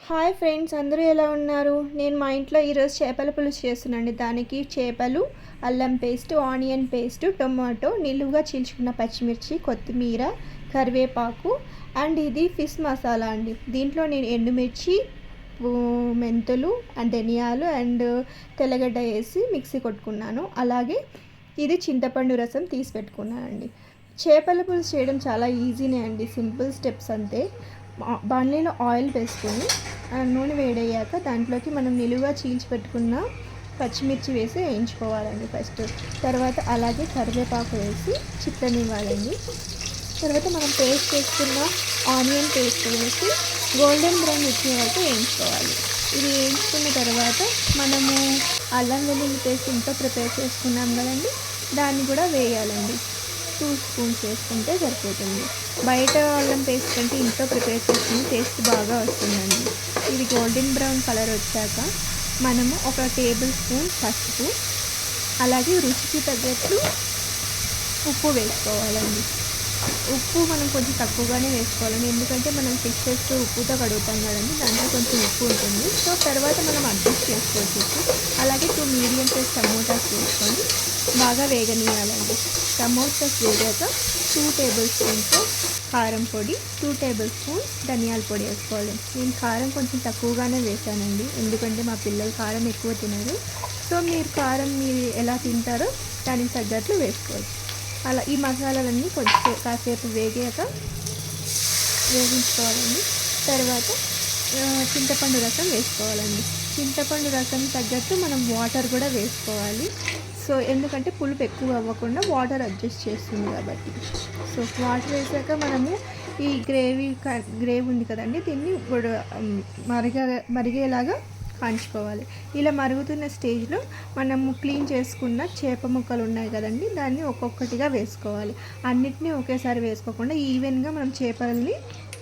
Hi friends, అందరూ ఎలా ఉన్నారు? నేను మా ఇంట్లో ఈరోజు చేపల పులుసు చేస్తున్నాను. దానికి చేపలు, అల్లం పేస్ట్, ఆనియన్ పేస్ట్, టొమాటో, నిలువుగా చీల్చుకున్న పచ్చిమిర్చి, కొత్తిమీర, కరివేపాకు అండ్ ఇది ఫిష్ మసాలా అండి. దీంట్లో నేను ఎండుమిర్చి, మెంతులు అండ్ ధనియాలు అండ్ తెల్లగడ్డ వేసి మిక్సీ కొట్టుకున్నాను. అలాగే ఇది చింతపండు రసం తీసి పెట్టుకున్నానండి. చేపల పులుసు చేయడం చాలా ఈజీనే అండి, సింపుల్ స్టెప్స్ అంతే. బాణలిలో ఆయిల్ వేసుకొని నూనె వేడయ్యాక దాంట్లోకి మనం నిలువుగా చీల్చి పెట్టుకున్న పచ్చిమిర్చి వేసి వేయించుకోవాలండి ఫస్ట్. తర్వాత అలాగే కరివేపాకు వేసి చిట్లనివ్వాలండి. తర్వాత మనం పేస్ట్ చేసుకున్న ఆనియన్ పేస్ట్ వేసి గోల్డెన్ బ్రౌన్ వచ్చే వరకు వేయించుకోవాలి. ఇది వేయించుకున్న తర్వాత మనము అల్లం వెల్లుల్లి పేస్ట్ ఇంట్లో ప్రిపేర్ చేసుకున్నాం కదండి, దాన్ని కూడా వేయాలండి. 2 స్పూన్స్ వేసుకుంటే సరిపోతుంది. బయట అల్లం పేస్ట్ కంటే ఇంట్లో ప్రిపేర్ చేసుకుని టేస్ట్ బాగా వస్తుందండి. ఇది గోల్డెన్ బ్రౌన్ కలర్ వచ్చాక మనము 1 టేబుల్ స్పూన్ పసుపు, అలాగే రుచికి తగ్గట్టు ఉప్పు వేసుకోవాలండి. ఉప్పు మనం కొంచెం తక్కువగానే వేసుకోవాలండి, ఎందుకంటే మనం ఫిషెస్ ఉప్పుతో కడుగుతాం కదండి, దాంట్లో కొంచెం ఉప్పు ఉంటుంది. సో తర్వాత మనం అడ్జస్ట్ చేసుకోవచ్చు. అలాగే 2 మీడియం సైజ్ టమోటాస్ వేసుకొని బాగా వేగనీయాలండి. టమోటాస్ వేగాక 2 టేబుల్ స్పూన్స్ కారం పొడి, 2 టేబుల్ స్పూన్స్ ధనియాల పొడి వేసుకోవాలి. నేను కారం కొంచెం తక్కువగానే వేసానండి, ఎందుకంటే మా పిల్లలు కారం ఎక్కువ తినరు. సో మీరు ఎలా తింటారో దానికి తగ్గట్లు వేసుకోవచ్చు. అలా ఈ మసాలాలన్నీ కొంచెం కాసేపు వేగించుకోవాలండి. తర్వాత చింతపండు రసం వేసుకోవాలండి. చింతపండు రసం తగ్గట్టు మనం వాటర్ కూడా వేసుకోవాలి. సో ఎందుకంటే పులుపు ఎక్కువ అవ్వకుండా వాటర్ అడ్జస్ట్ చేస్తుంది కాబట్టి. సో వాటర్ వేసాక మనము ఈ గ్రేవీ ఉంది కదండి, దీన్ని మరిగేలాగా కాంచుకోవాలి. ఇలా మరుగుతున్న స్టేజ్లో మనము క్లీన్ చేసుకున్న చేప ముక్కలు ఉన్నాయి కదండి, దాన్ని ఒక్కొక్కటిగా వేసుకోవాలి. అన్నిటినీ ఒకేసారి వేసుకోకుండా ఈవెన్గా మనం చేపల్ని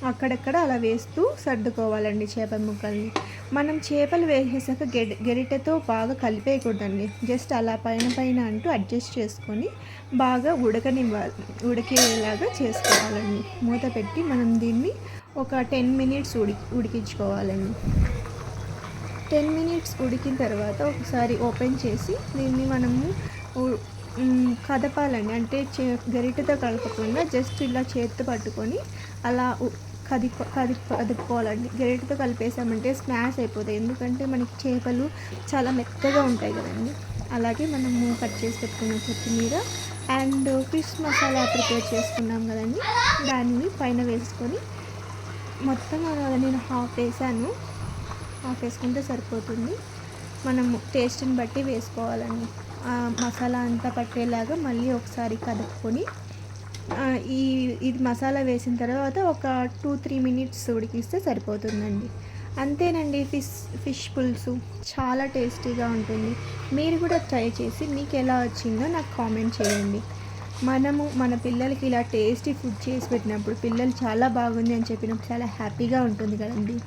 అక్కడక్కడ అలా వేస్తూ సర్దుకోవాలండి చేపల ముక్కల్ని. మనం చేపలు వేసేసాక గరిటెతో బాగా కలిపేయకూడదండి, జస్ట్ అలా పైన అంటూ అడ్జస్ట్ చేసుకొని బాగా ఉడికేలాగా చేసుకోవాలండి. మూత పెట్టి మనం దీన్ని ఒక 10 మినిట్స్ ఉడికించుకోవాలండి. 10 మినిట్స్ ఉడికిన తర్వాత ఒకసారి ఓపెన్ చేసి దీన్ని మనము కదపాలండి. అంటే గరిటెతో కలపకుండా జస్ట్ ఇలా చేత్తో పట్టుకొని అలా కదుపుకోవాలండి. గరిటెతో కలిపేసామంటే స్మాష్ అయిపోతాయి, ఎందుకంటే మనకి చేపలు చాలా మెత్తగా ఉంటాయి కదండి. అలాగే మనము కట్ చేసి పెట్టుకున్న కొత్తిమీర అండ్ ఫిష్ మసాలా ప్రిపేర్ చేసుకున్నాం కదండి, దాన్ని పైన వేసుకొని మొత్తం నేను హాఫ్ వేసుకుంటే సరిపోతుంది. మనము టేస్ట్ని బట్టి వేసుకోవాలండి. మసాలా అంతా పట్టేలాగా మళ్ళీ ఒకసారి కలుపుకొని ఇది మసాలా వేసిన తర్వాత ఒక 2-3 మినిట్స్ ఉడికిస్తే సరిపోతుందండి. అంతేనండి, ఫిష్ పులుసు చాలా టేస్టీగా ఉంటుంది. మీరు కూడా ట్రై చేసి మీకు ఎలా వచ్చిందో నాకు కామెంట్ చేయండి. మనము మన పిల్లలకి ఇలా టేస్టీ ఫుడ్ చేసి పెట్టినప్పుడు పిల్లలు చాలా బాగుంది అని చెప్పినప్పుడు చాలా హ్యాపీగా ఉంటుంది కదండి.